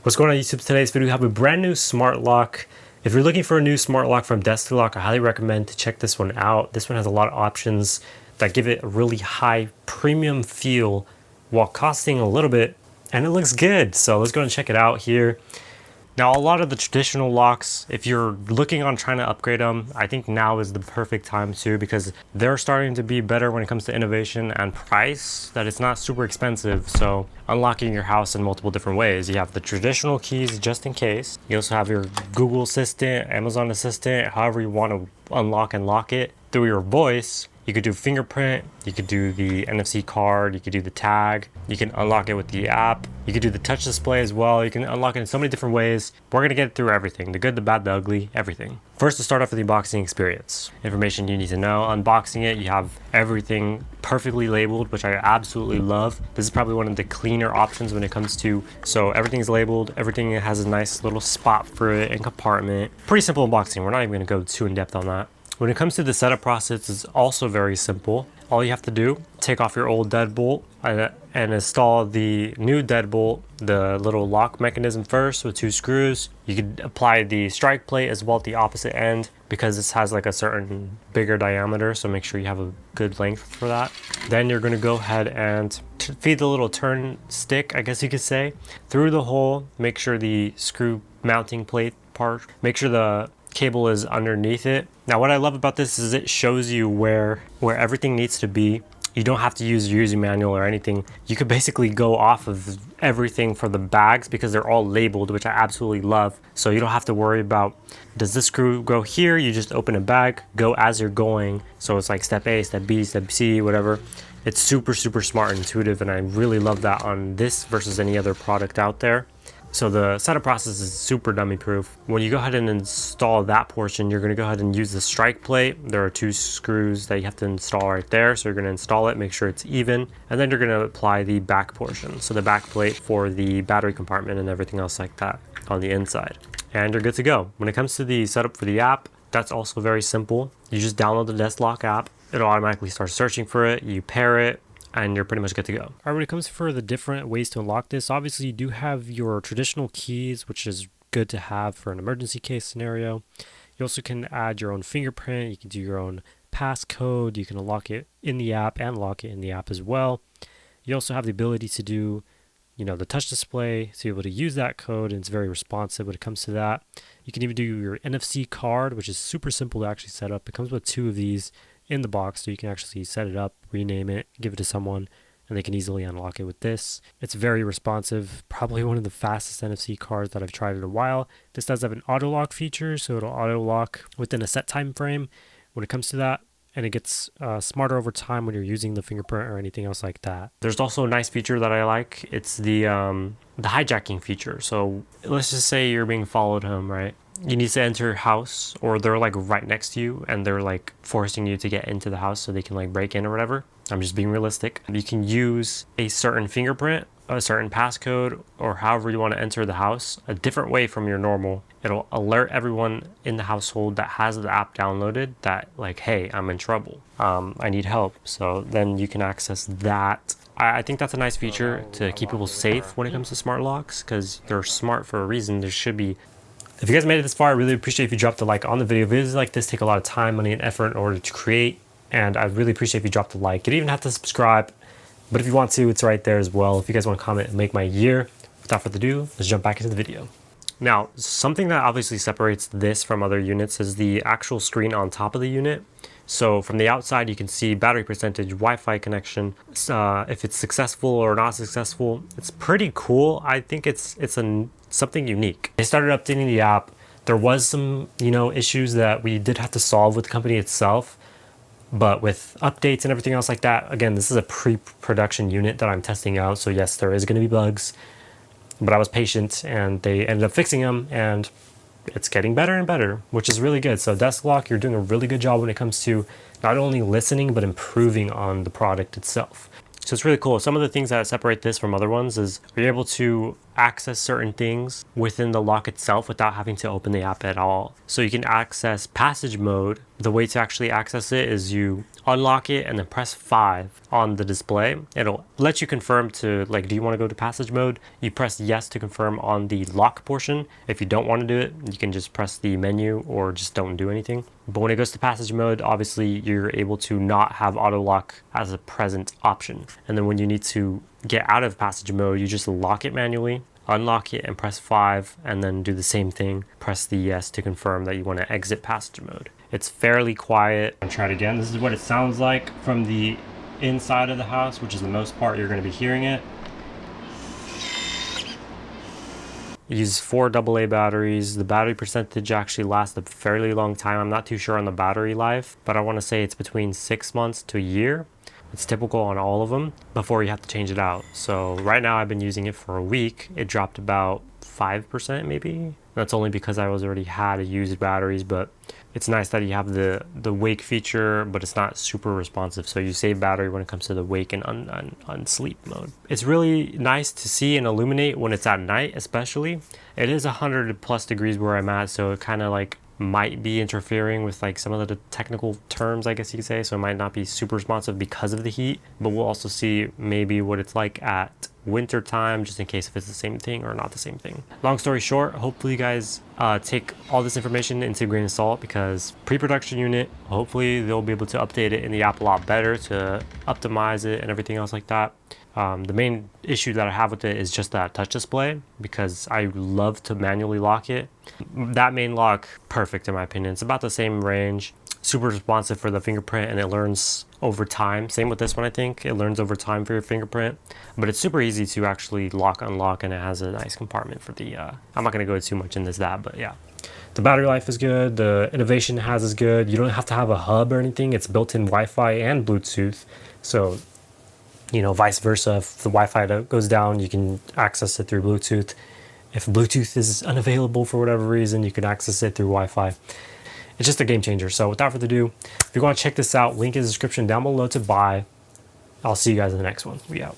What's going on YouTube? Today's video, we have a brand new smart lock. If you're looking for a new smart lock from DESLOC, I highly recommend to check this one out. This one has a lot of options that give it a really high premium feel while costing a little bit, and it looks good. So let's go and check it out here. Now, a lot of the traditional locks, if you're looking on trying to upgrade them, I think now is the perfect time too, because they're starting to be better when it comes to innovation and price, that it's not super expensive. So unlocking your house in multiple different ways. You have the traditional keys just in case. You also have your Google Assistant, Amazon Assistant, however you want to unlock and lock it through your voice. You could do fingerprint, you could do the NFC card, you could do the tag, you can unlock it with the app, you could do the touch display as well. You can unlock it in so many different ways. We're gonna get through everything, the good, the bad, the ugly, everything. First, to start off with the unboxing experience. Information you need to know. Unboxing it, you have everything perfectly labeled, which I absolutely love. This is probably one of the cleaner options when it comes to, so everything's labeled, everything has a nice little spot for it and compartment. Pretty simple unboxing, we're not even gonna go too in depth on that. When it comes to the setup process, it's also very simple. All you have to do, take off your old deadbolt and install the new deadbolt, the little lock mechanism first with 2 screws. You could apply the strike plate as well at the opposite end because this has like a certain bigger diameter, so make sure you have a good length for that. Then you're gonna go ahead and feed the little turn stick, I guess you could say, through the hole. Make sure the screw mounting plate part, make sure the cable is underneath it. Now, what I love about this is it shows you where everything needs to be. You don't have to use your user manual or anything. You could basically go off of everything for the bags because they're all labeled, which I absolutely love. So you don't have to worry about, does this screw go here? You just open a bag, go as you're going. So it's like step A, step B, step C, whatever. It's super, super smart and intuitive, and I really love that on this versus any other product out there. So the setup process is super dummy proof. When you go ahead and install that portion, you're gonna go ahead and use the strike plate. There are 2 screws that you have to install right there. So you're gonna install it, make sure it's even, and then you're gonna apply the back portion. So the back plate for the battery compartment and everything else like that on the inside. And you're good to go. When it comes to the setup for the app, that's also very simple. You just download the DESLOC app. It'll automatically start searching for it. You pair it, and you're pretty much good to go. All right, when it comes for the different ways to unlock this, obviously you do have your traditional keys, which is good to have for an emergency case scenario. You also can add your own fingerprint. You can do your own passcode. You can unlock it in the app and lock it in the app as well. You also have the ability to do, the touch display, to be able to use that code, and it's very responsive when it comes to that. You can even do your NFC card, which is super simple to actually set up. It comes with 2 of these in the box, so you can actually set it up, rename it, give it to someone, and they can easily unlock it with this. It's very responsive, probably one of the fastest NFC cards that I've tried in a while. This does have an auto lock feature, so it'll auto lock within a set time frame when it comes to that, and it gets smarter over time when you're using the fingerprint or anything else like that. There's also a nice feature that I like. It's the hijacking feature. So let's just say you're being followed home, right? You need to enter your house, or they're like right next to you and they're like forcing you to get into the house so they can like break in or whatever. I'm just being realistic. You can use a certain fingerprint, a certain passcode, or however you want to enter the house a different way from your normal. It'll alert everyone in the household that has the app downloaded that like, hey, I'm in trouble. I need help. So then you can access that. I think that's a nice feature to keep people safe when it comes to smart locks, because they're smart for a reason. There should be. If you guys made it this far, I really appreciate if you dropped a like on the video. Videos like this take a lot of time, money, and effort in order to create, and I'd really appreciate if you dropped a like. You don't even have to subscribe, but if you want to, it's right there as well. If you guys want to comment and make my year. Without further ado, let's jump back into the video. Now, something that obviously separates this from other units is the actual screen on top of the unit. So from the outside, you can see battery percentage, Wi-Fi connection, if it's successful or not successful. It's pretty cool. I think it's something unique. They started updating the app. There was some, issues that we did have to solve with the company itself, but with updates and everything else like that, again, this is a pre-production unit that I'm testing out. So yes, there is going to be bugs, but I was patient and they ended up fixing them, and it's getting better and better, which is really good. So DESLOC, you're doing a really good job when it comes to not only listening, but improving on the product itself. So it's really cool. Some of the things that separate this from other ones is you're able to access certain things within the lock itself without having to open the app at all. So you can access passage mode. The way to actually access it is you unlock it and then press 5 on the display. It'll let you confirm to, like, do you want to go to passage mode? You press yes to confirm on the lock portion. If you don't want to do it, you can just press the menu or just don't do anything. But when it goes to passage mode, obviously you're able to not have auto lock as a present option. And then when you need to get out of passage mode, you just lock it manually, unlock it and press 5, and then do the same thing. Press the yes to confirm that you want to exit passage mode. It's fairly quiet. I'm gonna try it again. This is what it sounds like from the inside of the house, which is the most part you're gonna be hearing it. It uses 4 AA batteries. The battery percentage actually lasts a fairly long time. I'm not too sure on the battery life, but I want to say it's between 6 months to a year. It's typical on all of them before you have to change it out. So right now I've been using it for a week. It dropped about 5% maybe. That's only because I was already had used batteries, but it's nice that you have the wake feature, but it's not super responsive. So you save battery when it comes to the wake and unsleep mode. It's really nice to see and illuminate when it's at night, especially. It is 100+ degrees where I'm at, so it kind of like might be interfering with like some of the technical terms, I guess you could say. So it might not be super responsive because of the heat, but we'll also see maybe what it's like at winter time, just in case if it's the same thing or not the same thing. Long story short, hopefully you guys take all this information into a grain of salt, because pre-production unit, hopefully they'll be able to update it in the app a lot better to optimize it and everything else like that. The main issue that I have with it is just that touch display, because I love to manually lock it. That main lock, perfect in my opinion. It's about the same range, super responsive for the fingerprint, and it learns over time. Same with this one, I think. It learns over time for your fingerprint, but it's super easy to actually lock, unlock, and it has a nice compartment for the, I'm not gonna go too much into that, but yeah. The battery life is good, the innovation it has is good. You don't have to have a hub or anything. It's built-in Wi-Fi and Bluetooth, so you know, vice versa. If the Wi-Fi goes down, you can access it through Bluetooth. If Bluetooth is unavailable for whatever reason, you can access it through Wi-Fi. It's just a game changer. So without further ado, if you want to check this out, link in the description down below to buy. I'll see you guys in the next one. We out.